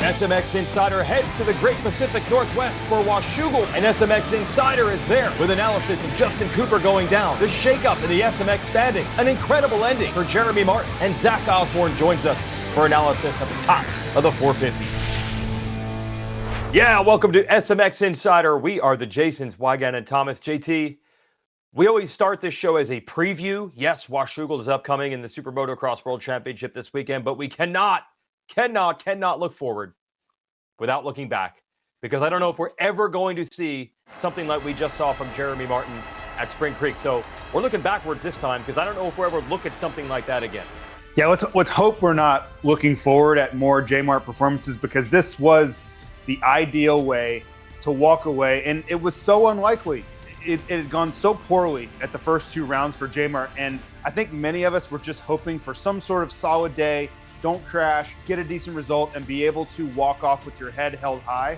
SMX Insider heads to the Great Pacific Northwest for Washougal, and SMX Insider is there with analysis of Justin Cooper going down, the shakeup in the SMX standings, an incredible ending for Jeremy Martin, and Zach Osborne joins us for analysis of the top of the 450s. Yeah, welcome to SMX Insider. We are the Jasons, Weigandt and Thomas. JT, we always start this show as a preview. Yes, Washougal is upcoming in the SuperMotocross World Championship this weekend, but we cannot look forward without looking back, because I don't know if we're ever going to see something like we just saw from Jeremy Martin at Spring Creek. So we're looking backwards this time, because I don't know if we'll ever look at something like that again. Yeah, let's hope we're not looking forward at more J-Mart performances, because this was the ideal way to walk away, and it was so unlikely. It had gone so poorly at the first two rounds for J-Mart, and I think many of us were just hoping for some sort of solid day, don't crash, get a decent result, and be able to walk off with your head held high.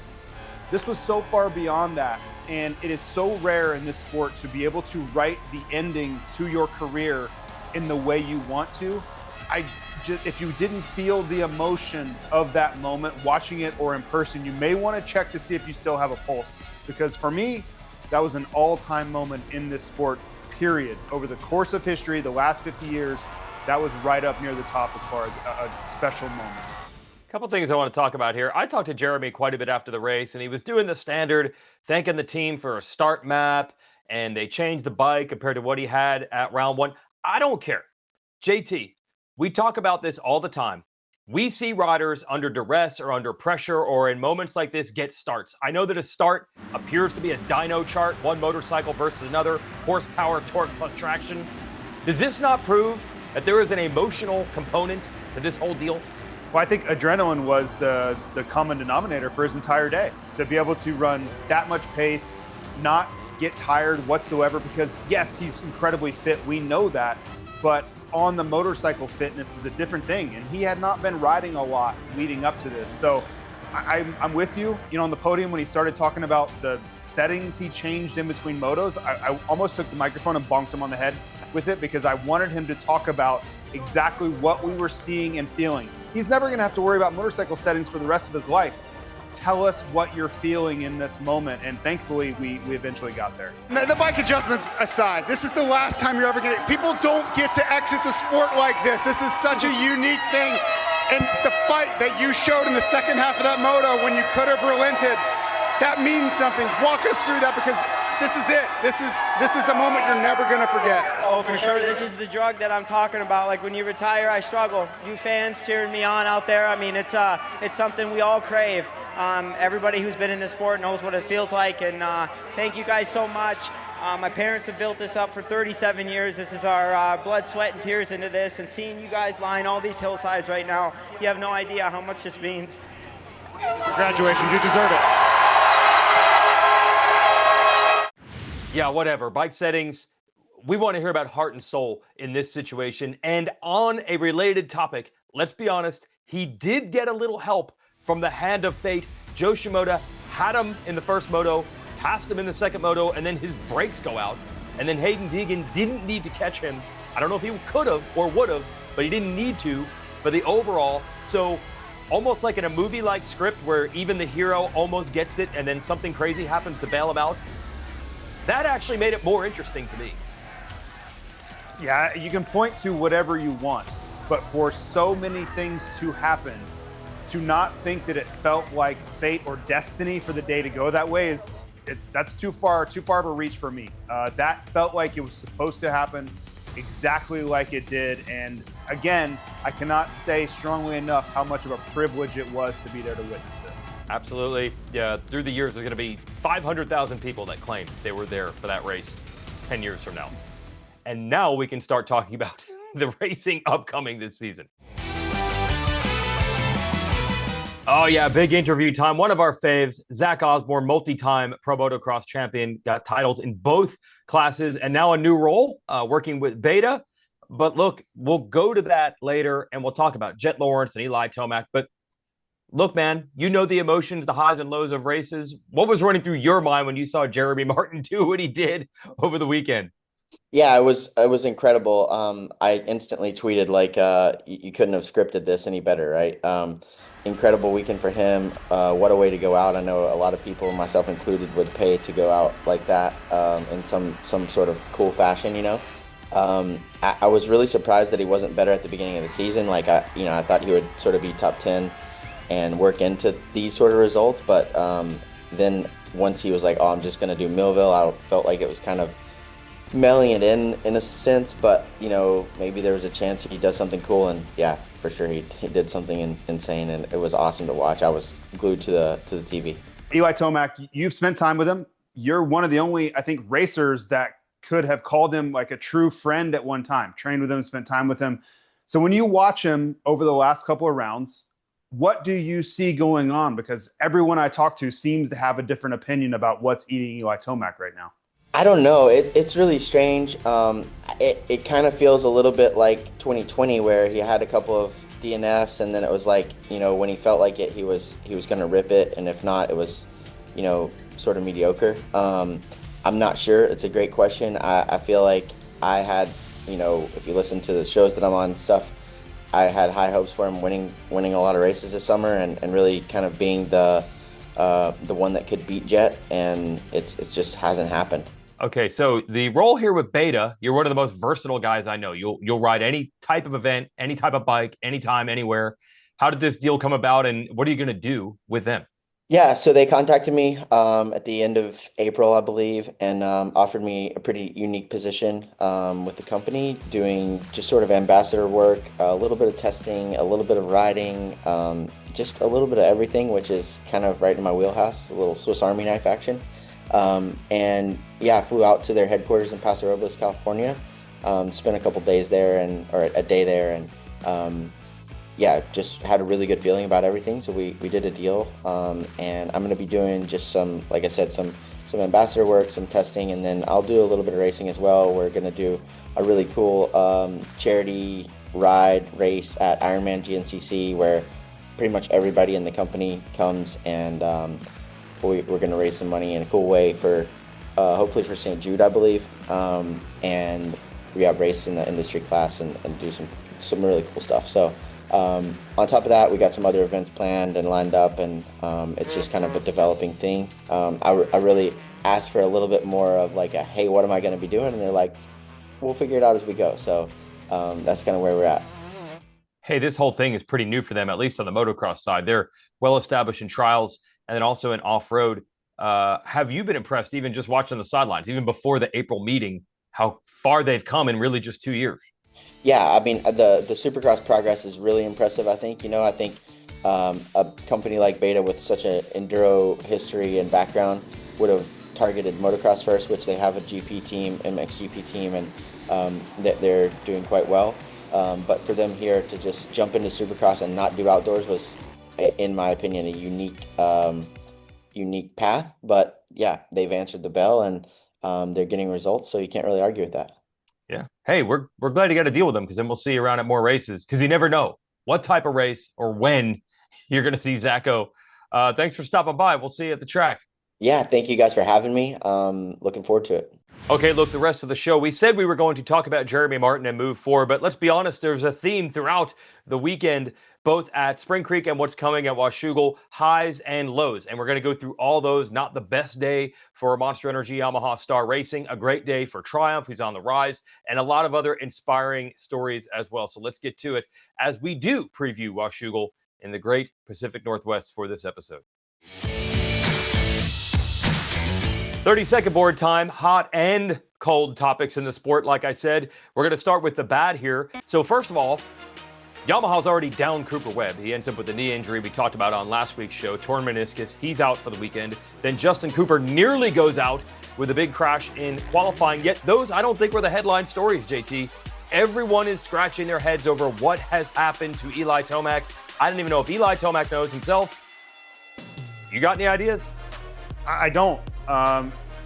This was so far beyond that, and it is so rare in this sport to be able to write the ending to your career in the way you want to. If you didn't feel the emotion of that moment, watching it or in person, you may want to check to see if you still have a pulse, because for me, that was an all-time moment in this sport, period. Over the course of history, the last 50 years, that was right up near the top as far as a special moment. A couple things I want to talk about here. I talked to Jeremy quite a bit after the race, and he was doing the standard, thanking the team for a start map, and they changed the bike compared to what he had at round one. I don't care. JT, we talk about this all the time. We see riders under duress or under pressure or in moments like this get starts. I know that a start appears to be a dyno chart, one motorcycle versus another, horsepower, torque plus traction. Does this not prove that there is an emotional component to this whole deal? Well, I think adrenaline was the common denominator for his entire day. To be able to run that much pace, not get tired whatsoever, because yes, he's incredibly fit, we know that, but on the motorcycle fitness is a different thing, and he had not been riding a lot leading up to this. So I'm with you. You know, on the podium when he started talking about the settings he changed in between motos, I almost took the microphone and bonked him on the head with it, because I wanted him to talk about exactly what we were seeing and feeling. He's never going to have to worry about motorcycle settings for the rest of his life. Tell us what you're feeling in this moment, and thankfully we eventually got there. The bike adjustments aside, this is the last time you're ever gonna, people don't get to exit the sport like this. This is such a unique thing, and the fight that you showed in the second half of that moto when you could have relented, that means something. Walk us through that, because this is it. This is a moment you're never gonna forget. Oh, for sure. This is the drug that I'm talking about. Like, when you retire, I struggle. You fans cheering me on out there, I mean, it's something we all crave. Everybody who's been in this sport knows what it feels like, and thank you guys so much. My parents have built this up for 37 years. This is our blood, sweat, and tears into this, and seeing you guys line all these hillsides right now, you have no idea how much this means. Congratulations, you deserve it. Yeah, whatever. Bike settings. We want to hear about heart and soul in this situation. And on a related topic, let's be honest, he did get a little help from the hand of fate. Joe Shimoda had him in the first moto, passed him in the second moto, and then his brakes go out. And then Hayden Deegan didn't need to catch him. I don't know if he could have or would have, but he didn't need to for the overall. So almost like in a movie-like script where even the hero almost gets it and then something crazy happens to bail him out. That actually made it more interesting to me. Yeah, you can point to whatever you want, but for so many things to happen, to not think that it felt like fate or destiny for the day to go that way that's too far of a reach for me. That felt like it was supposed to happen exactly like it did. And again, I cannot say strongly enough how much of a privilege it was to be there to witness it. Absolutely. Yeah, through the years, there's going to be 500,000 people that claim they were there for that race 10 years from now. And now we can start talking about the racing upcoming this season. Oh, yeah, big interview time. One of our faves, Zach Osborne, multi-time Pro Motocross champion, got titles in both classes, and now a new role working with Beta. But look, we'll go to that later, and we'll talk about Jet Lawrence and Eli Tomac. But look, man, you know the emotions, the highs and lows of races. What was running through your mind when you saw Jeremy Martin do what he did over the weekend? Yeah, it was incredible. I instantly tweeted like you couldn't have scripted this any better, right? Incredible weekend for him. What a way to go out. I know a lot of people, myself included, would pay to go out like that in some sort of cool fashion, you know. I was really surprised that he wasn't better at the beginning of the season. Like I thought he would sort of be top 10 and work into these sort of results, but then once he was like, "Oh, I'm just gonna do Millville," I felt like it was kind of mailing it in a sense, but maybe there was a chance he does something cool, and yeah, for sure he did something insane, and it was awesome to watch. I was glued to the TV. Eli Tomac, you've spent time with him. You're one of the only, I think, racers that could have called him like a true friend at one time, trained with him, spent time with him. So when you watch him over the last couple of rounds, what do you see going on? Because everyone I talk to seems to have a different opinion about what's eating Eli Tomac right now. I don't know. It's really strange. It kind of feels a little bit like 2020, where he had a couple of DNFs, and then it was like, when he felt like it, he was going to rip it, and if not, it was, sort of mediocre. I'm not sure. It's a great question. I feel like I had, if you listen to the shows that I'm on and stuff, I had high hopes for him winning a lot of races this summer, and really kind of being the one that could beat Jet, and it's just hasn't happened. Okay, so the role here with Beta, you're one of the most versatile guys I know. You'll ride any type of event, any type of bike, anytime, anywhere. How did this deal come about, and what are you going to do with them? Yeah, so they contacted me at the end of April, I believe, and offered me a pretty unique position with the company, doing just sort of ambassador work, a little bit of testing, a little bit of riding, just a little bit of everything, which is kind of right in my wheelhouse, a little Swiss Army knife action. And yeah, I flew out to their headquarters in Paso Robles, California, spent a couple days there, or a day there, and yeah, just had a really good feeling about everything. So we did a deal, and I'm going to be doing just some, like I said, some ambassador work, some testing, and then I'll do a little bit of racing as well. We're going to do a really cool charity ride race at Ironman GNCC, where pretty much everybody in the company comes, and we're going to raise some money in a cool way for hopefully for St. Jude, I believe, and we have race in the industry class and do some really cool stuff. So on top of that, we got some other events planned and lined up, and it's just kind of a developing thing. I really asked for a little bit more of like a, hey, what am I going to be doing? And they're like, we'll figure it out as we go. So that's kind of where we're at. Hey, this whole thing is pretty new for them, at least on the motocross side. They're well established in trials and then also in off-road. Have you been impressed, even just watching the sidelines, even before the April meeting, how far they've come in really just 2 years? Yeah, I mean, the Supercross progress is really impressive, I think. I think a company like Beta with such an enduro history and background would have targeted motocross first, which they have a GP team, MX GP team, and they're doing quite well. But for them here to just jump into Supercross and not do outdoors was, in my opinion, a unique path. But yeah, they've answered the bell, and they're getting results, so you can't really argue with that. Yeah. Hey, we're glad you got to deal with them, because then we'll see you around at more races, because you never know what type of race or when you're going to see Zacho. Thanks for stopping by. We'll see you at the track. Yeah, thank you guys for having me. Looking forward to it. Okay, look, the rest of the show, we said we were going to talk about Jeremy Martin and move forward, but let's be honest, there's a theme throughout the weekend, both at Spring Creek and what's coming at Washougal, highs and lows. And we're going to go through all those. Not the best day for Monster Energy Yamaha Star Racing, a great day for Triumph, who's on the rise, and a lot of other inspiring stories as well. So let's get to it as we do preview Washougal in the great Pacific Northwest for this episode. 30-second board time, hot and cold topics in the sport. Like I said, we're going to start with the bad here. So first of all, Yamaha's already down Cooper Webb. He ends up with a knee injury we talked about on last week's show, torn meniscus. He's out for the weekend. Then Justin Cooper nearly goes out with a big crash in qualifying. Yet those, I don't think, were the headline stories, JT. Everyone is scratching their heads over what has happened to Eli Tomac. I don't even know if Eli Tomac knows himself. You got any ideas? I don't.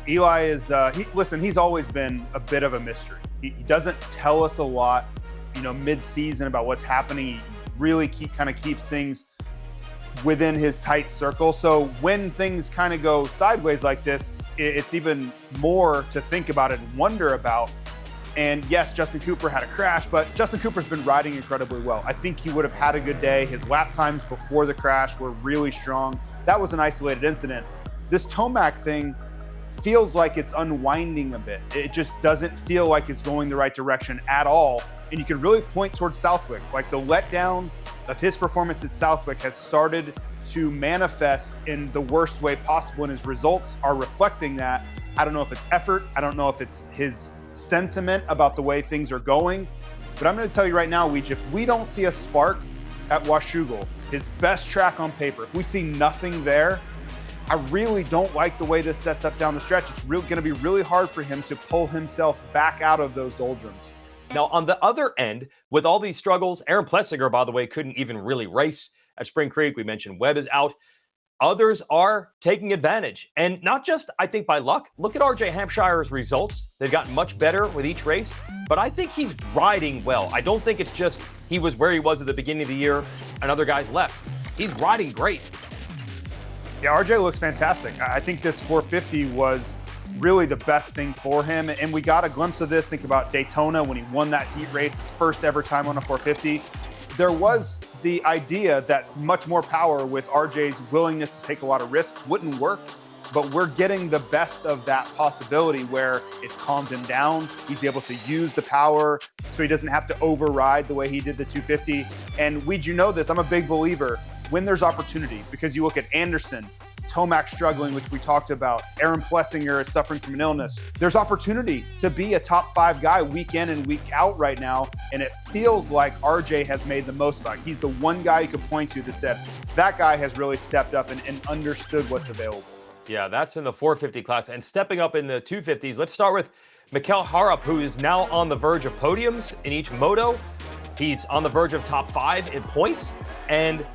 Eli is, he's always been a bit of a mystery. He doesn't tell us a lot, mid-season about what's happening. He really keeps things within his tight circle. So when things kind of go sideways like this, it's even more to think about and wonder about. And yes, Justin Cooper had a crash, but Justin Cooper's been riding incredibly well. I think he would have had a good day. His lap times before the crash were really strong. That was an isolated incident. This Tomac thing feels like it's unwinding a bit. It just doesn't feel like it's going the right direction at all. And you can really point towards Southwick. Like, the letdown of his performance at Southwick has started to manifest in the worst way possible, and his results are reflecting that. I don't know if it's effort. I don't know if it's his sentiment about the way things are going. But I'm going to tell you right now, if we don't see a spark at Washougal, his best track on paper, if we see nothing there, I really don't like the way this sets up down the stretch. It's going to be really hard for him to pull himself back out of those doldrums. Now, on the other end, with all these struggles, Aaron Plessinger, by the way, couldn't even really race at Spring Creek. We mentioned Webb is out. Others are taking advantage. And not just, I think, by luck. Look at RJ Hampshire's results. They've gotten much better with each race. But I think he's riding well. I don't think it's just he was where he was at the beginning of the year and other guys left. He's riding great. Yeah, RJ looks fantastic. I think this 450 was really the best thing for him. And we got a glimpse of this. Think about Daytona when he won that heat race, his first ever time on a 450. There was the idea that much more power with RJ's willingness to take a lot of risk wouldn't work, but we're getting the best of that possibility where it's calmed him down. He's able to use the power so he doesn't have to override the way he did the 250. And Weed, you know this, I'm a big believer when there's opportunity, because you look at Anderson, Tomac struggling, which we talked about. Aaron Plessinger is suffering from an illness. There's opportunity to be a top 5 guy week in and week out right now, and it feels like RJ has made the most of it. He's the one guy you could point to that said, that guy has really stepped up and understood what's available. Yeah, that's in the 450 class. And stepping up in the 250s, let's start with Mikel Harup, who is now on the verge of podiums in each moto. He's on the verge of top 5 in points, and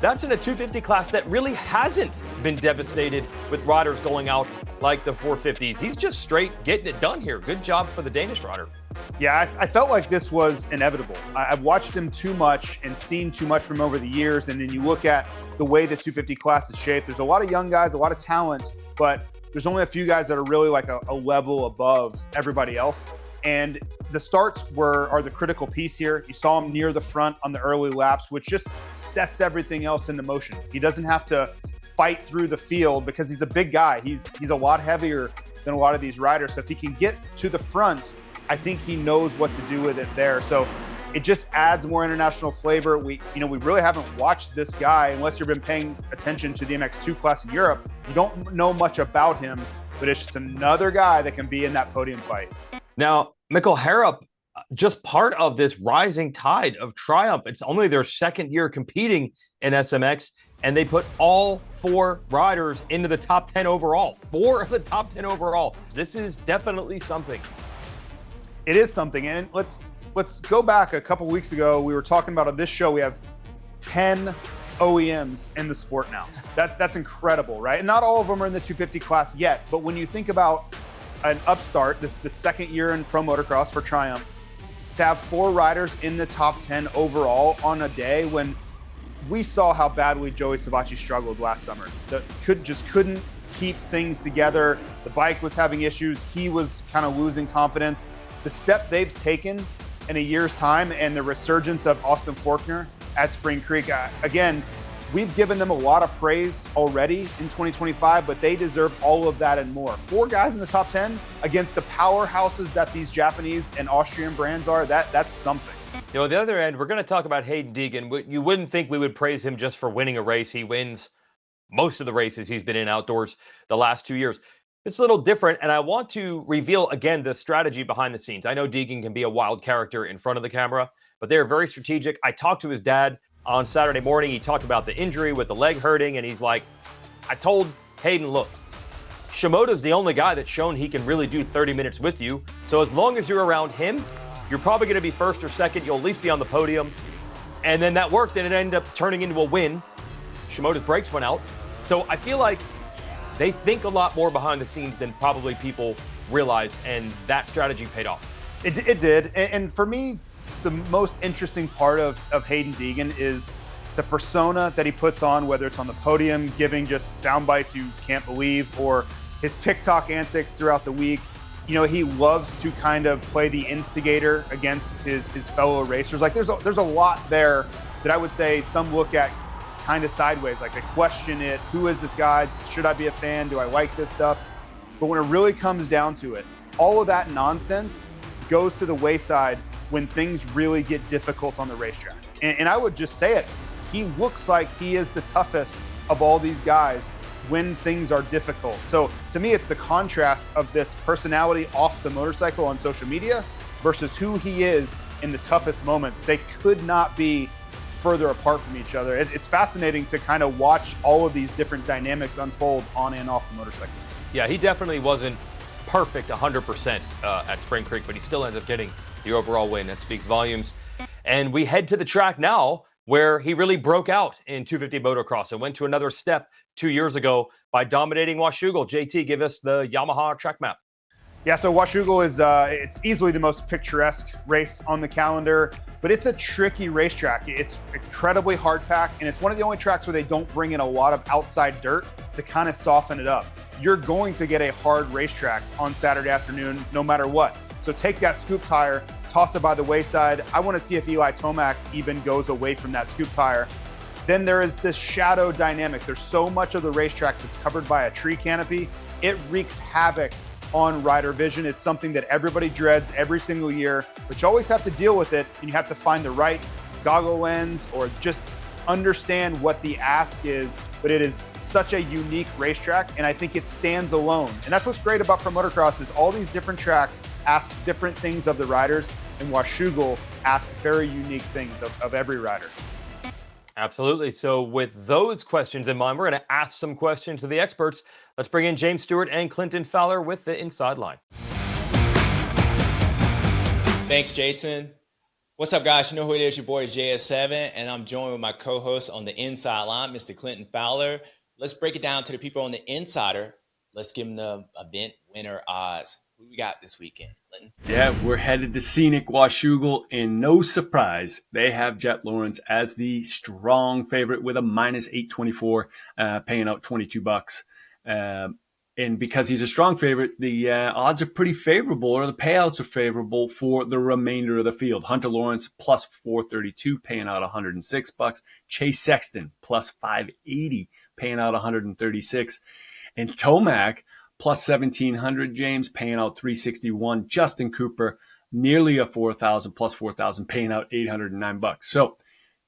that's in a 250 class that really hasn't been devastated with riders going out like the 450s. He's just straight getting it done here. Good job for the Danish rider. Yeah, I felt like this was inevitable. I've watched him too much and seen too much from over the years. And then you look at the way the 250 class is shaped. There's a lot of young guys, a lot of talent, but there's only a few guys that are really like a level above everybody else. And the starts are the critical piece here. You saw him near the front on the early laps, which just sets everything else into motion. He doesn't have to fight through the field because he's a big guy. He's a lot heavier than a lot of these riders. So if he can get to the front, I think he knows what to do with it there. So it just adds more international flavor. We really haven't watched this guy unless you've been paying attention to the MX2 class in Europe. You don't know much about him, but it's just another guy that can be in that podium fight. Now, Mikel Harup, just part of this rising tide of triumph. It's only their second year competing in SMX, and they put all 4 riders into the top 10 overall. 4 of the top 10 overall. This is definitely something. It is something, and let's go back a couple weeks ago. We were talking about on this show, we have 10 OEMs in the sport now. That's incredible, right? And not all of them are in the 250 class yet, but when you think about an upstart, this is the second year in pro motocross for Triumph, to have 4 riders in the top 10 overall on a day when we saw how badly Joey Savatgy struggled last summer. Couldn't keep things together. The bike was having issues. He was kind of losing confidence. The step they've taken in a year's time and the resurgence of Austin Faulkner at Spring Creek, again, we've given them a lot of praise already in 2025, but they deserve all of that and more. 4 guys in the top 10 against the powerhouses that these Japanese and Austrian brands are, that's something. You know, on the other end, we're going to talk about Hayden Deegan. You wouldn't think we would praise him just for winning a race. He wins most of the races he's been in outdoors the last 2 years. It's a little different, and I want to reveal again the strategy behind the scenes. I know Deegan can be a wild character in front of the camera, but they're very strategic. I talked to his dad on Saturday morning. He talked about the injury with the leg hurting, and he's like, I told Hayden, look, Shimoda's the only guy that's shown he can really do 30 minutes with you. So as long as you're around him, you're probably going to be first or second. You'll at least be on the podium. And then that worked, and it ended up turning into a win. Shimoda's brakes went out. So I feel like they think a lot more behind the scenes than probably people realize, and that strategy paid off. It did. And for me, the most interesting part of Hayden Deegan is the persona that he puts on, whether it's on the podium, giving just sound bites you can't believe, or his TikTok antics throughout the week. he loves to kind of play the instigator against his fellow racers. Like there's a lot there that I would say some look at kind of sideways, like they question it. Who is this guy? Should I be a fan? Do I like this stuff? But when it really comes down to it, all of that nonsense goes to the wayside when things really get difficult on the racetrack. And I would just say it, he looks like he is the toughest of all these guys when things are difficult. So to me, it's the contrast of this personality off the motorcycle on social media versus who he is in the toughest moments. They could not be further apart from each other. It's fascinating to kind of watch all of these different dynamics unfold on and off the motorcycle. Yeah, he definitely wasn't perfect 100% at Spring Creek, but he still ends up getting the overall win. That speaks volumes. And we head to the track now where he really broke out in 250 motocross and went to another step 2 years ago by dominating Washougal. JT, give us the Yamaha track map. Yeah, so Washougal is it's easily the most picturesque race on the calendar, but it's a tricky racetrack. It's incredibly hard packed, and it's one of the only tracks where they don't bring in a lot of outside dirt to kind of soften it up. You're going to get a hard racetrack on Saturday afternoon, no matter what. So take that scoop tire, toss it by the wayside. I want to see if Eli Tomac even goes away from that scoop tire. Then there is this shadow dynamic. There's so much of the racetrack that's covered by a tree canopy. It wreaks havoc on rider vision. It's something that everybody dreads every single year, but you always have to deal with it, and you have to find the right goggle lens or just understand what the ask is. But it is such a unique racetrack, and I think it stands alone. And that's what's great about pro motocross is all these different tracks ask different things of the riders, and Washougal asks very unique things of every rider. Absolutely. So with those questions in mind, we're going to ask some questions to the experts. Let's bring in James Stewart and Clinton Fowler with the Inside Line. Thanks, Jason. What's up, guys? You know who it is, your boy JS7, and I'm joined with my co-host on the Inside Line, Mr. Clinton Fowler. Let's break it down to the people on the Insider. Let's give them the event winner odds. Who we got this weekend, Clinton? Yeah, we're headed to scenic Washougal, and no surprise, they have Jet Lawrence as the strong favorite with a minus 824, paying out $22. And because he's a strong favorite, the odds are pretty favorable, or the payouts are favorable for the remainder of the field. Hunter Lawrence plus 432, paying out $106. Chase Sexton plus 580, paying out $136. And Tomac plus 1,700, James, paying out $361. Justin Cooper, nearly a 4,000, plus 4,000, paying out $809. So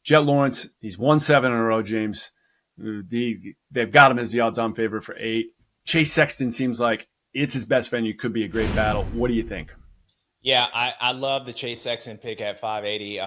Jet Lawrence, he's won 7 in a row, James. They've got him as the odds-on favorite for 8. Chase Sexton seems like it's his best venue. Could be a great battle. What do you think? Yeah, I love the Chase Sexton pick at 580.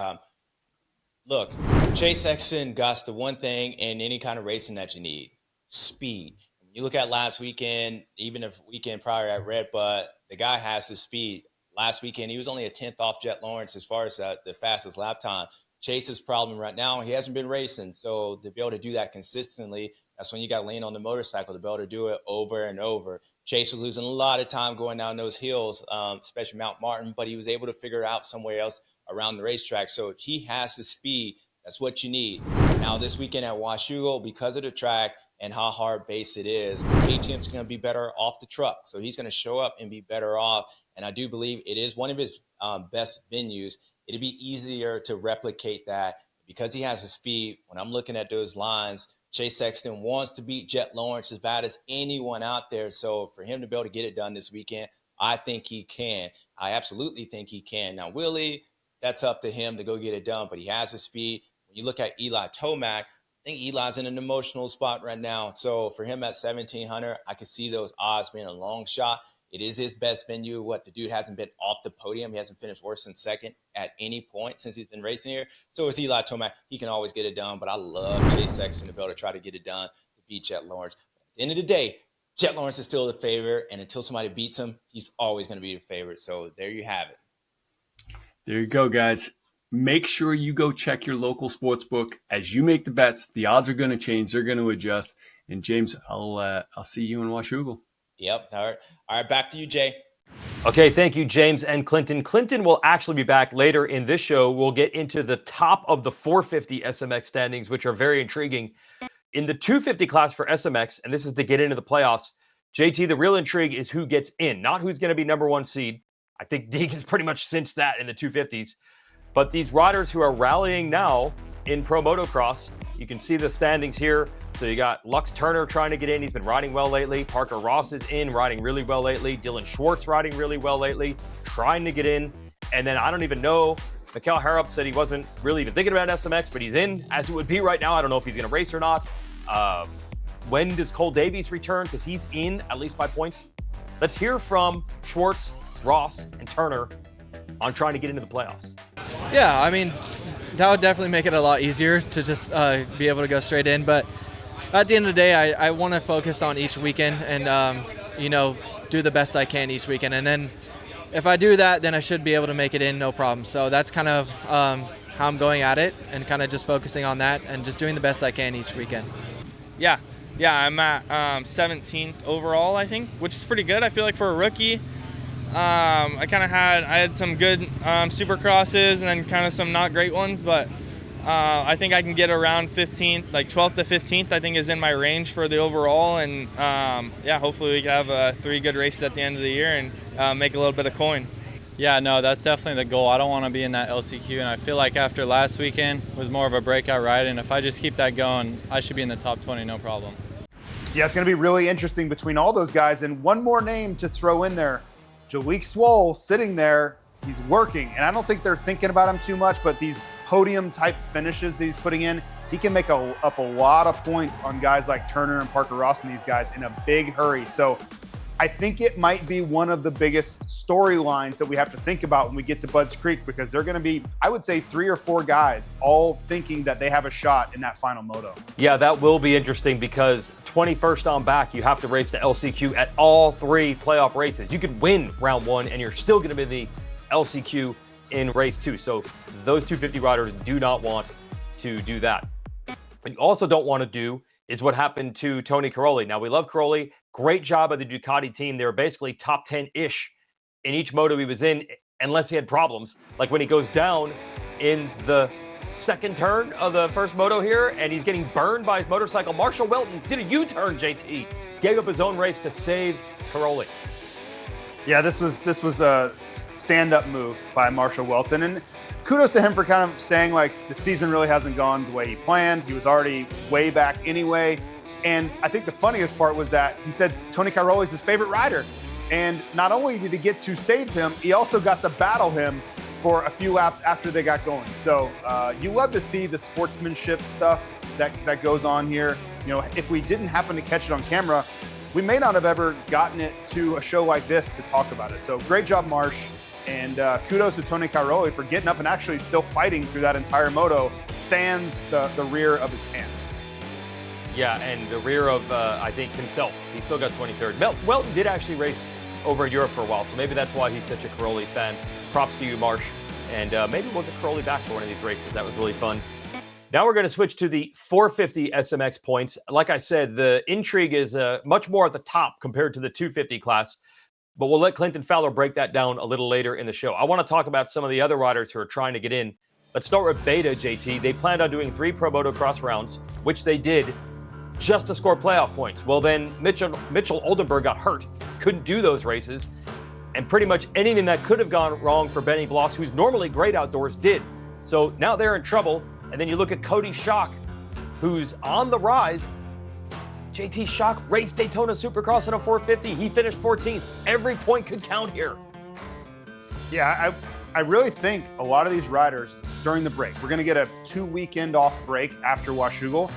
Look, Chase Sexton got the one thing in any kind of racing that you need, speed. You look at last weekend, even the weekend prior at Red Bud, the guy has the speed. Last weekend, he was only a 10th off Jet Lawrence as far as the fastest lap time. Chase's problem right now, he hasn't been racing. So to be able to do that consistently, that's when you got to lean on the motorcycle to be able to do it over and over. Chase was losing a lot of time going down those hills, especially Mount Martin, but he was able to figure it out somewhere else around the racetrack. So he has the speed. That's what you need. Now this weekend at Washougal, because of the track and how hard base it is, KTM's going to be better off the truck. So he's going to show up and be better off. And I do believe it is one of his best venues. It'd be easier to replicate that because he has the speed. When I'm looking at those lines, Chase Sexton wants to beat Jet Lawrence as bad as anyone out there. So for him to be able to get it done this weekend, I think he can. I absolutely think he can. Now, Willie, that's up to him to go get it done, but he has the speed. When you look at Eli Tomac, I think Eli's in an emotional spot right now. So for him at 1,700, I can see those odds being a long shot. It is his best venue. The dude hasn't been off the podium. He hasn't finished worse than second at any point since he's been racing here. So it's Eli Tomac. He can always get it done, but I love Chase Sexton to be able to try to get it done to beat Jet Lawrence. At the end of the day, Jet Lawrence is still the favorite, and until somebody beats him, he's always going to be the favorite. So there you have it. There you go, guys. Make sure you go check your local sports book. As you make the bets, the odds are going to change. They're going to adjust. And James, I'll see you in Washougal. Yep. All right. Back to you, Jay. Okay, thank you, James and Clinton. Clinton will actually be back later in this show. We'll get into the top of the 450 SMX standings, which are very intriguing. In the 250 class for SMX, and this is to get into the playoffs, JT, the real intrigue is who gets in, not who's going to be number one seed. I think Deegan's pretty much cinched that in the 250s. But these riders who are rallying now in Pro Motocross, you can see the standings here. So you got Lux Turner trying to get in. He's been riding well lately. Parker Ross is in, riding really well lately. Dylan Schwartz riding really well lately, trying to get in. And then I don't even know. Mikkel Harrup said he wasn't really even thinking about SMX, but he's in as it would be right now. I don't know if he's going to race or not. When does Cole Davies return? Because he's in, at least by points. Let's hear from Schwartz, Ross, and Turner on trying to get into the playoffs. Yeah, I mean, that would definitely make it a lot easier to just be able to go straight in. But at the end of the day, I want to focus on each weekend and, do the best I can each weekend. And then if I do that, then I should be able to make it in, no problem. So that's kind of how I'm going at it, and kind of just focusing on that and just doing the best I can each weekend. Yeah, I'm at 17th overall, I think, which is pretty good. I feel like for a rookie, I had some good supercrosses and then kind of some not great ones, but I think I can get around 15th, like 12th to 15th, I think is in my range for the overall. And hopefully we can have 3 good races at the end of the year and make a little bit of coin. Yeah, no, that's definitely the goal. I don't want to be in that LCQ, and I feel like after last weekend was more of a breakout ride, and if I just keep that going, I should be in the top 20, no problem. Yeah, it's going to be really interesting between all those guys. And one more name to throw in there, Jalik Swoll sitting there, he's working. And I don't think they're thinking about him too much, but these podium-type finishes that he's putting in, he can make up a lot of points on guys like Turner and Parker Ross and these guys in a big hurry. So I think it might be one of the biggest storylines that we have to think about when we get to Budds Creek, because they're going to be, I would say, 3 or 4 guys all thinking that they have a shot in that final moto. Yeah, that will be interesting because 21st on back, you have to race the LCQ at all 3 playoff races. You could win round 1 and you're still going to be in the LCQ in race 2. So those 250 riders do not want to do that. What you also don't want to do is what happened to Tony Caroli. Now, we love Caroli. Great job of the Ducati team. They were basically top 10-ish in each moto he was in, unless he had problems. Like when he goes down in the second turn of the first moto here, and he's getting burned by his motorcycle. Marshall Welton did a U-turn, JT. Gave up his own race to save Caroli. Yeah, this was a stand-up move by Marshall Welton, and kudos to him for kind of saying, like, the season really hasn't gone the way he planned. He was already way back anyway. And I think the funniest part was that he said Tony Cairoli is his favorite rider. And not only did he get to save him, he also got to battle him for a few laps after they got going. So you love to see the sportsmanship stuff that goes on here. You know, if we didn't happen to catch it on camera, we may not have ever gotten it to a show like this to talk about it. So great job, Marsh. And kudos to Tony Cairoli for getting up and actually still fighting through that entire moto, sans the rear of his pants. Yeah, and the rear of, I think, himself. He still got 23rd. Welton did actually race over in Europe for a while, so maybe that's why he's such a Caroli fan. Props to you, Marsh. And maybe we'll get Caroli back for one of these races. That was really fun. Now we're going to switch to the 450 SMX points. Like I said, the intrigue is much more at the top compared to the 250 class, but we'll let Clinton Fowler break that down a little later in the show. I want to talk about some of the other riders who are trying to get in. Let's start with Beta, JT. They planned on doing 3 Pro Motocross rounds, which they did, just to score playoff points. Well, then Mitchell Oldenburg got hurt, couldn't do those races, and pretty much anything that could have gone wrong for Benny Bloss, who's normally great outdoors, did. So now they're in trouble. And then you look at Cody Schock, who's on the rise. JT Schock raced Daytona Supercross in a 450. He finished 14th. Every point could count here. Yeah, I really think a lot of these riders during the break, we're going to get a 2-weekend off break after Washougal.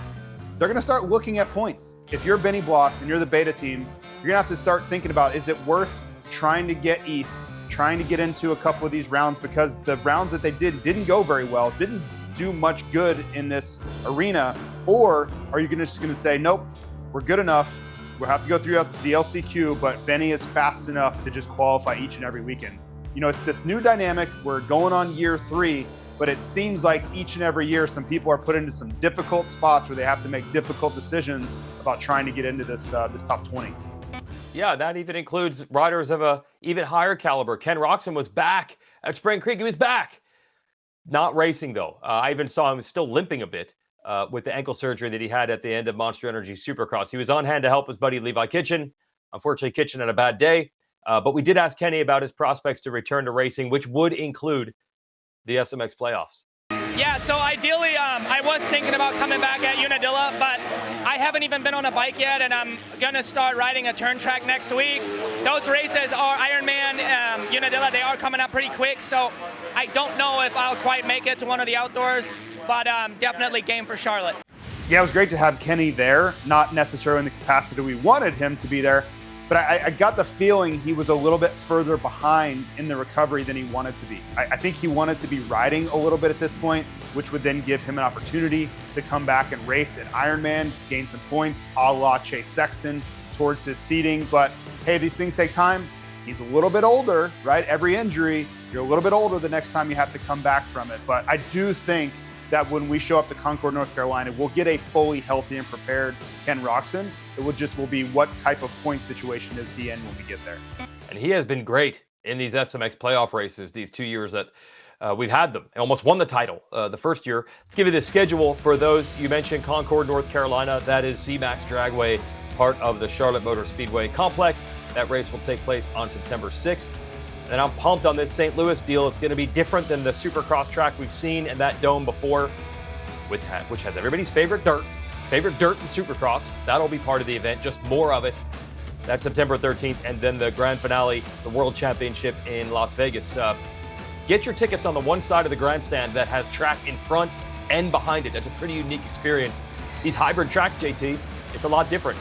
They're going to start looking at points. If you're Benny Bloss and you're the Beta team, you're going to have to start thinking about, is it worth trying to get east, trying to get into a couple of these rounds, because the rounds that they didn't go very well, didn't do much good in this arena? Or are you just going to say, nope, we're good enough, we'll have to go through the LCQ, but Benny is fast enough to just qualify each and every weekend? You know, it's this new dynamic. We're going on year 3, but it seems like each and every year some people are put into some difficult spots where they have to make difficult decisions about trying to get into this top 20. Yeah, that even includes riders of a even higher caliber. Ken Roxon was back at Spring Creek. He was back. Not racing, though. I even saw him still limping a bit with the ankle surgery that he had at the end of Monster Energy Supercross. He was on hand to help his buddy Levi Kitchen, Unfortunately, Kitchen had a bad day. But we did ask Kenny about his prospects to return to racing, which would include the SMX playoffs. Yeah, so ideally, I was thinking about coming back at Unadilla, but I haven't even been on a bike yet, and I'm going to start riding a turn track next week. Those races are Ironman, Unadilla, they are coming up pretty quick, so I don't know if I'll quite make it to one of the outdoors, but definitely game for Charlotte. Yeah, it was great to have Kenny there, not necessarily in the capacity we wanted him to be there, but I got the feeling he was a little bit further behind in the recovery than he wanted to be. I think he wanted to be riding a little bit at this point, which would then give him an opportunity to come back and race at Ironman, gain some points, a la Chase Sexton towards his seeding. But hey, these things take time. He's a little bit older, right? Every injury, you're a little bit older the next time you have to come back from it. But I do think that when we show up to Concord, North Carolina, we'll get a fully healthy and prepared Ken Roczen. It will be what type of point situation is he in when we get there. And he has been great in these SMX playoff races these 2 years that we've had them. He almost won the title the first year. Let's give you the schedule for those. You mentioned Concord, North Carolina. That is ZMAX Dragway, part of the Charlotte Motor Speedway complex. That race will take place on September 6th. And I'm pumped on this St. Louis deal. It's going to be different than the Supercross track we've seen in that dome before, which has everybody's favorite dirt in Supercross. That'll be part of the event, just more of it. That's September 13th. And then the grand finale, the World Championship in Las Vegas. Get your tickets on the one side of the grandstand that has track in front and behind it. That's a pretty unique experience. These hybrid tracks, JT, it's a lot different.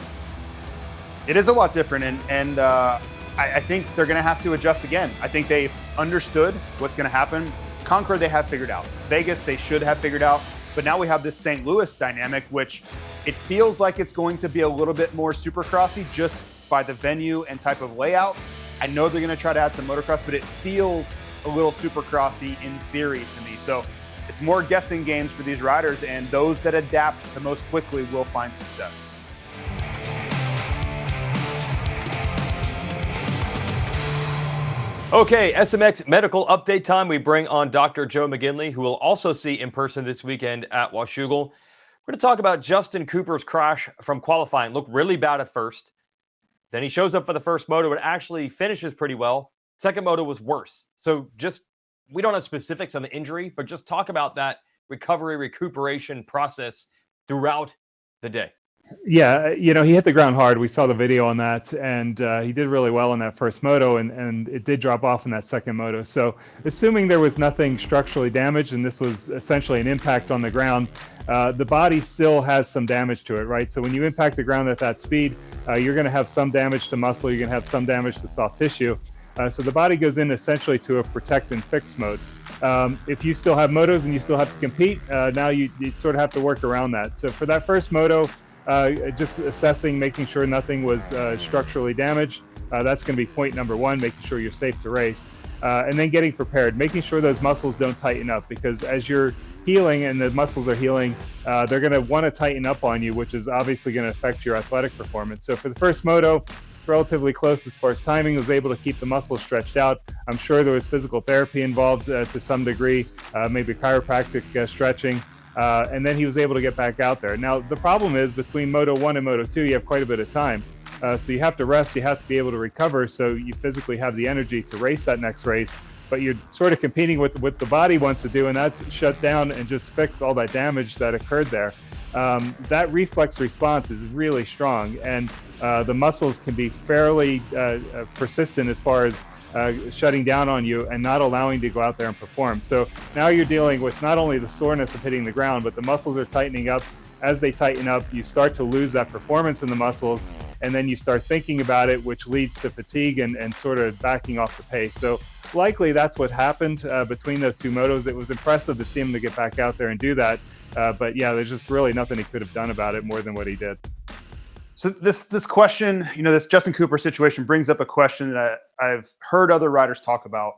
It is a lot different, and I think they're going to have to adjust again. I think they've understood what's going to happen. Concord, they have figured out. Vegas, they should have figured out. But now we have this St. Louis dynamic, which it feels like it's going to be a little bit more supercrossy just by the venue and type of layout. I know they're going to try to add some motocross, but it feels a little supercrossy in theory to me. So it's more guessing games for these riders, and those that adapt the most quickly will find success. Okay, SMX medical update time. We bring on Dr. Joe McGinley, who we'll also see in person this weekend at Washougal. We're going to talk about Justin Cooper's crash from qualifying. Looked really bad at first. Then he shows up for the first moto and actually finishes pretty well. Second moto was worse. So we don't have specifics on the injury, but just talk about that recuperation process throughout the day. Yeah, he hit the ground hard. We saw the video on that, and he did really well in that first moto, and it did drop off in that second moto. So assuming there was nothing structurally damaged, and this was essentially an impact on the ground, the body still has some damage to it, right? So when you impact the ground at that speed, you're going to have some damage to muscle, you're going to have some damage to soft tissue. So the body goes in essentially to a protect and fix mode. If you still have motos and you still have to compete, now you sort of have to work around that. So for that first moto, just assessing, making sure nothing was structurally damaged. That's going to be point number one, making sure you're safe to race. And then getting prepared, making sure those muscles don't tighten up, because as you're healing and the muscles are healing, they're going to want to tighten up on you, which is obviously going to affect your athletic performance. So for the first moto, it's relatively close as far as timing, was able to keep the muscles stretched out. I'm sure there was physical therapy involved to some degree, maybe chiropractic stretching. And then he was able to get back out there. Now, the problem is between Moto 1 and Moto 2, you have quite a bit of time. So you have to rest, you have to be able to recover, so you physically have the energy to race that next race. But you're sort of competing with what the body wants to do, and that's shut down and just fix all that damage that occurred there. That reflex response is really strong, and the muscles can be fairly persistent as far as shutting down on you and not allowing you to go out there and perform. So now you're dealing with not only the soreness of hitting the ground, but the muscles are tightening up. As they tighten up, you start to lose that performance in the muscles, and then you start thinking about it, which leads to fatigue and sort of backing off the pace. So likely that's what happened between those two motos. It was impressive to see him to get back out there and do that. But yeah, there's just really nothing he could have done about it more than what he did. So this question, this Justin Cooper situation brings up a question that I've heard other riders talk about.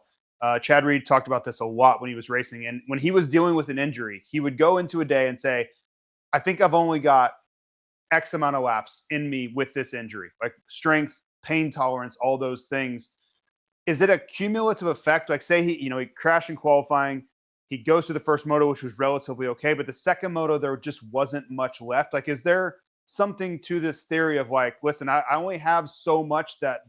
Chad Reed talked about this a lot when he was racing. And when he was dealing with an injury, he would go into a day and say, I think I've only got X amount of laps in me with this injury, like strength, pain tolerance, all those things. Is it a cumulative effect? Like say he crashed in qualifying, he goes to the first moto, which was relatively okay, but the second moto, there just wasn't much left. Like, is there something to this theory of like, listen, I only have so much that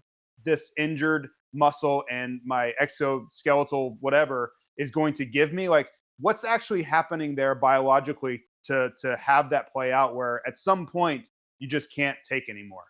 this injured muscle and my exoskeletal whatever is going to give me. Like, what's actually happening there biologically to have that play out where at some point you just can't take anymore?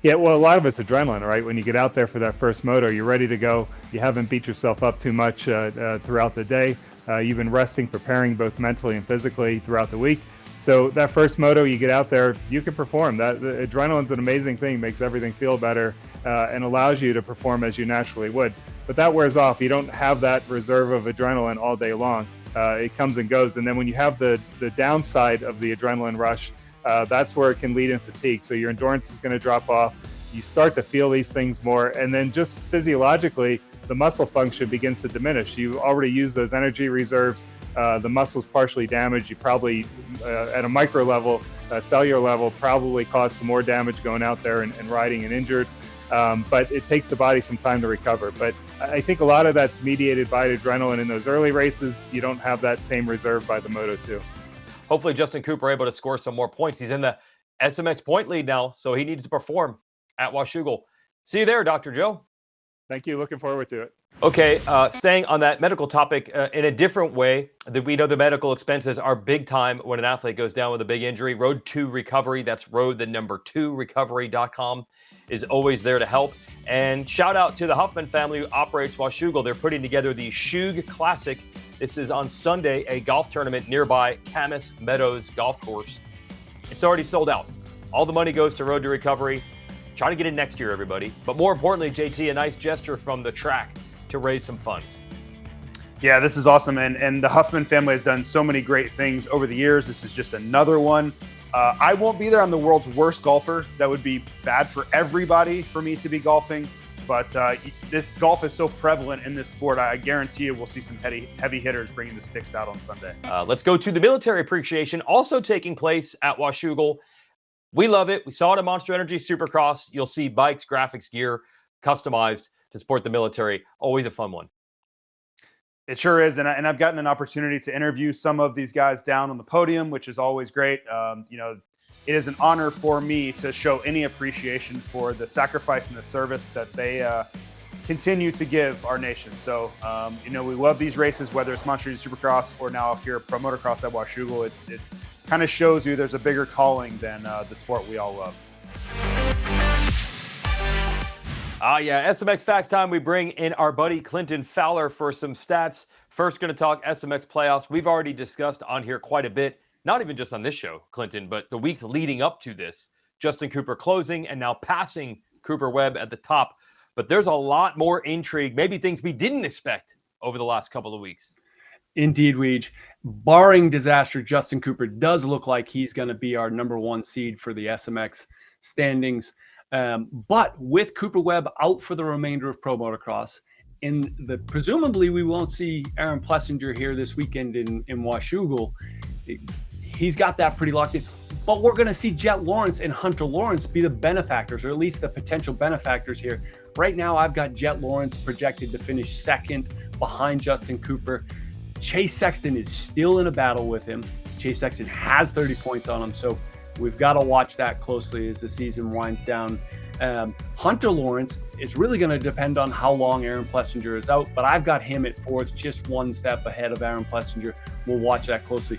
Yeah, well, a lot of it's adrenaline, right? When you get out there for that first moto, you're ready to go. You haven't beat yourself up too much throughout the day. You've been resting, preparing both mentally and physically throughout the week. So that first moto, you get out there, you can perform. The adrenaline's an amazing thing, makes everything feel better, and allows you to perform as you naturally would. But that wears off. You don't have that reserve of adrenaline all day long. It comes and goes. And then when you have the downside of the adrenaline rush, that's where it can lead in fatigue. So your endurance is going to drop off. You start to feel these things more. And then just physiologically, the muscle function begins to diminish. You already use those energy reserves. The muscle's partially damaged. You probably, at a micro level, cellular level, probably caused some more damage going out there and riding and injured. But it takes the body some time to recover. But I think a lot of that's mediated by adrenaline in those early races. You don't have that same reserve by the Moto2. Hopefully Justin Cooper able to score some more points. He's in the SMX point lead now, so he needs to perform at Washougal. See you there, Dr. Joe. Thank you. Looking forward to it. Okay, staying on that medical topic in a different way, that we know the medical expenses are big time when an athlete goes down with a big injury. Road to Recovery, that's road2recovery.com, is always there to help. And shout out to the Huffman family who operates Washougal. They're putting together the Shug Classic. This is on Sunday, a golf tournament nearby Camas Meadows Golf Course. It's already sold out. All the money goes to Road to Recovery. Try to get in next year, everybody. But more importantly, JT, a nice gesture from the track to raise some funds. Yeah, this is awesome. And the Huffman family has done so many great things over the years. This is just another one. I won't be there. I'm the world's worst golfer. That would be bad for everybody for me to be golfing. But this golf is so prevalent in this sport. I guarantee you we'll see some heavy hitters bringing the sticks out on Sunday. Let's go to the military appreciation, also taking place at Washougal. We love it. We saw it at Monster Energy Supercross. You'll see bikes, graphics, gear, customized to support the military. Always a fun one. It sure is. And I've gotten an opportunity to interview some of these guys down on the podium, which is always great. It is an honor for me to show any appreciation for the sacrifice and the service that they continue to give our nation. So, we love these races, whether it's Monster Energy Supercross or now here at Pro Motocross at Washougal. It kind of shows you there's a bigger calling than the sport we all love. SMX Facts time. We bring in our buddy Clinton Fowler for some stats. First, going to talk SMX playoffs. We've already discussed on here quite a bit, not even just on this show, Clinton, but the weeks leading up to this. Justin Cooper closing and now passing Cooper Webb at the top. But there's a lot more intrigue, maybe things we didn't expect over the last couple of weeks. Indeed, Weege. Barring disaster, Justin Cooper does look like he's going to be our number one seed for the SMX standings. But with Cooper Webb out for the remainder of Pro Motocross, presumably we won't see Aaron Plessinger here this weekend in Washougal. He's got that pretty locked in. But we're going to see Jet Lawrence and Hunter Lawrence be the benefactors, or at least the potential benefactors here. Right now, I've got Jet Lawrence projected to finish second behind Justin Cooper. Chase Sexton is still in a battle with him. Chase Sexton has 30 points on him, so we've got to watch that closely as the season winds down. Hunter Lawrence is really going to depend on how long Aaron Plessinger is out, but I've got him at fourth, just one step ahead of Aaron Plessinger. We'll watch that closely.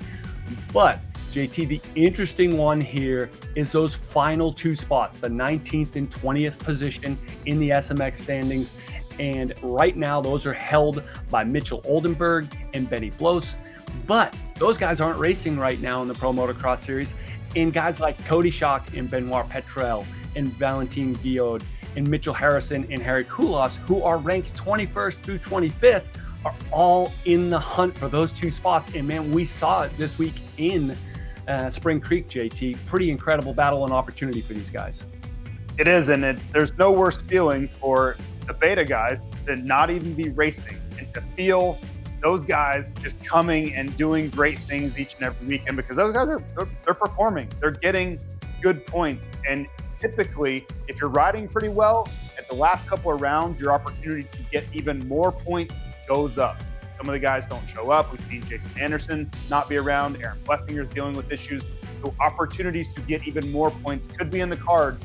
But JT, the interesting one here is those final two spots, the 19th and 20th position in the SMX standings. And right now, those are held by Mitchell Oldenburg and Benny Bloss. But those guys aren't racing right now in the Pro Motocross Series. And guys like Cody Schock and Benoit Petrel and Valentin Guillaume and Mitchell Harrison and Harry Koulos, who are ranked 21st through 25th, are all in the hunt for those two spots. And man, we saw it this week in Spring Creek, JT. Pretty incredible battle and opportunity for these guys. It is, and there's no worse feeling for the beta guys to not even be racing and to feel those guys just coming and doing great things each and every weekend, because those guys they're performing, they're getting good points. And typically, if you're riding pretty well at the last couple of rounds, your opportunity to get even more points goes up. Some of the guys don't show up. We've seen Jason Anderson not be around. Aaron Plessinger is dealing with issues. So opportunities to get even more points could be in the card.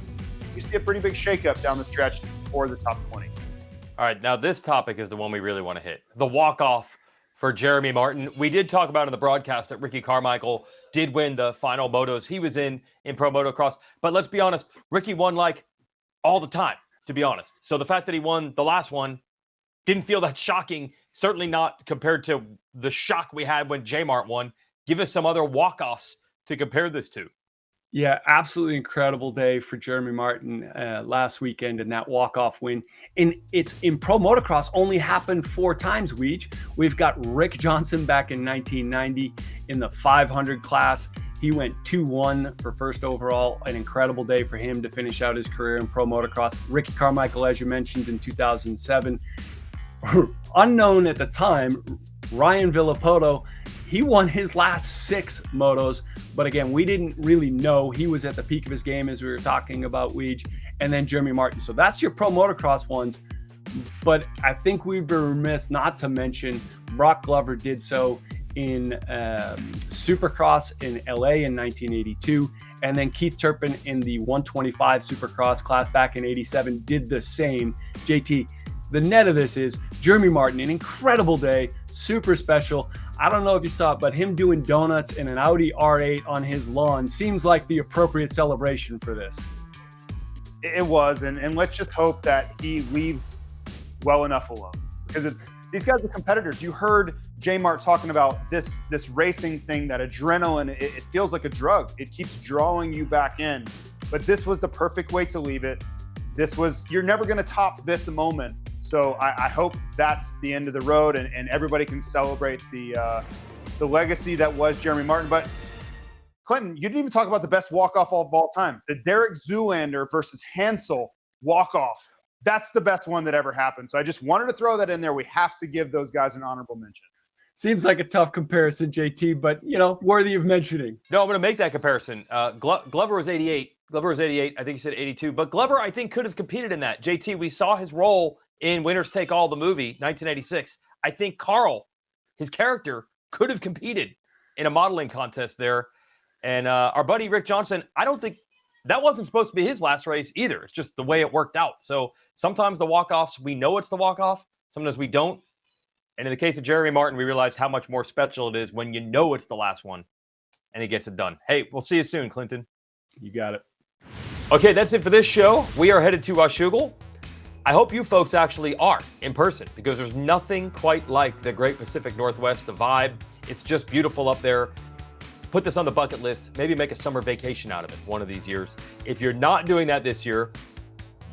You see a pretty big shakeup down the stretch for the top 20. All right, now this topic is the one we really want to hit. The walk-off for Jeremy Martin. We did talk about in the broadcast that Ricky Carmichael did win the final motos he was in Pro Motocross. But let's be honest, Ricky won like all the time, to be honest. So the fact that he won the last one didn't feel that shocking, certainly not compared to the shock we had when J-Mart won. Give us some other walk-offs to compare this to. Yeah, absolutely incredible day for Jeremy Martin last weekend and that walk-off win. And it's in Pro Motocross only happened 4 times, Weege. We've got Rick Johnson back in 1990 in the 500 class. He went 2-1 for first overall, an incredible day for him to finish out his career in Pro Motocross. Ricky Carmichael, as you mentioned, in 2007. Unknown at the time, Ryan Villapoto, he won his last 6 motos, but again, we didn't really know. He was at the peak of his game, as we were talking about, Weege, and then Jeremy Martin. So that's your Pro Motocross ones, but I think we'd be remiss not to mention Brock Glover did so in Supercross in LA in 1982, and then Keith Turpin in the 125 Supercross class back in 87 did the same. JT, the net of this is Jeremy Martin, an incredible day, super special. I don't know if you saw it, but him doing donuts in an Audi R8 on his lawn seems like the appropriate celebration for this. It was, and let's just hope that he leaves well enough alone, because these guys are competitors. You heard J-Mart talking about this racing thing, that adrenaline. It feels like a drug. It keeps drawing you back in. But this was the perfect way to leave it. You're never going to top this moment. So I hope that's the end of the road, and everybody can celebrate the legacy that was Jeremy Martin. But Clinton, you didn't even talk about the best walk-off of all time, the Derek Zoolander versus Hansel walk-off. That's the best one that ever happened. So I just wanted to throw that in there. We have to give those guys an honorable mention. Seems like a tough comparison, JT, but, worthy of mentioning. No, I'm going to make that comparison. Glover was 88. Glover was 88. I think he said 82. But Glover, I think, could have competed in that. JT, we saw his role in Winners Take All, the movie, 1986. I think Carl, his character, could have competed in a modeling contest there. And our buddy Rick Johnson, I don't think that wasn't supposed to be his last race either. It's just the way it worked out. So sometimes the walk-offs, we know it's the walk-off. Sometimes we don't. And in the case of Jeremy Martin, we realize how much more special it is when you know it's the last one and he gets it done. Hey, we'll see you soon, Clinton. You got it. Okay, that's it for this show. We are headed to Washougal. I hope you folks actually are in person, because there's nothing quite like the Great Pacific Northwest, the vibe. It's just beautiful up there. Put this on the bucket list. Maybe make a summer vacation out of it one of these years. If you're not doing that this year,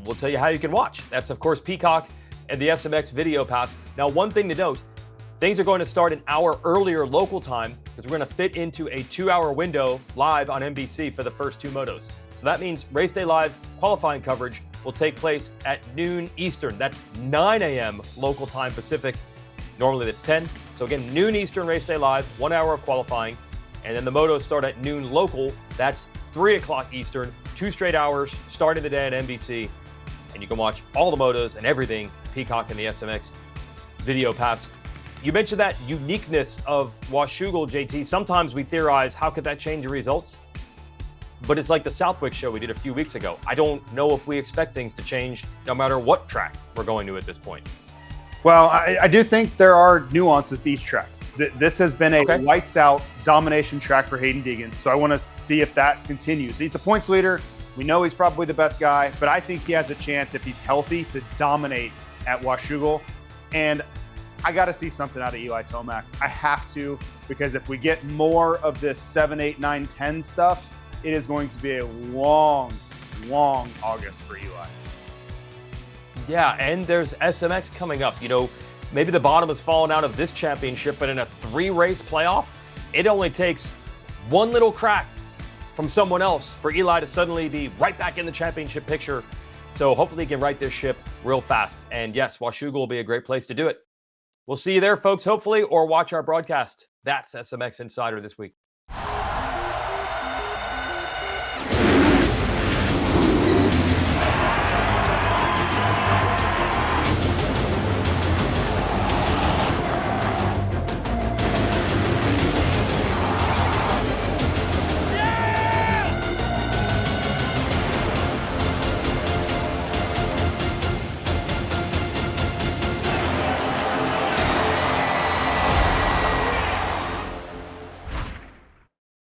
we'll tell you how you can watch. That's, of course, Peacock and the SMX Video Pass. Now, one thing to note, things are going to start an hour earlier local time, because we're going to fit into a 2-hour window live on NBC for the first 2 motos. So that means Race Day Live qualifying coverage will take place at noon Eastern. That's 9 a.m. local time Pacific. Normally that's 10. So again, noon Eastern Race Day Live, 1 hour of qualifying. And then the motos start at noon local. That's 3 o'clock Eastern, 2 straight hours starting the day at NBC. And you can watch all the motos and everything, Peacock and the SMX Video Pass. You mentioned that uniqueness of Washougal, JT. Sometimes we theorize, how could that change the results? But it's like the Southwick show we did a few weeks ago. I don't know if we expect things to change no matter what track we're going to at this point. Well, I do think there are nuances to each track. This has been a lights out domination track for Hayden Deegan. So I want to see if that continues. He's the points leader. We know he's probably the best guy, but I think he has a chance, if he's healthy, to dominate at Washougal. And I got to see something out of Eli Tomac. I have to, because if we get more of this 7, 8, 9, 10 stuff, it is going to be a long, long August for Eli. Yeah, and there's SMX coming up. Maybe the bottom has fallen out of this championship, but in a 3-race playoff, it only takes one little crack from someone else for Eli to suddenly be right back in the championship picture. So hopefully he can right this ship real fast. And yes, Washougal will be a great place to do it. We'll see you there, folks, hopefully, or watch our broadcast. That's SMX Insider this week.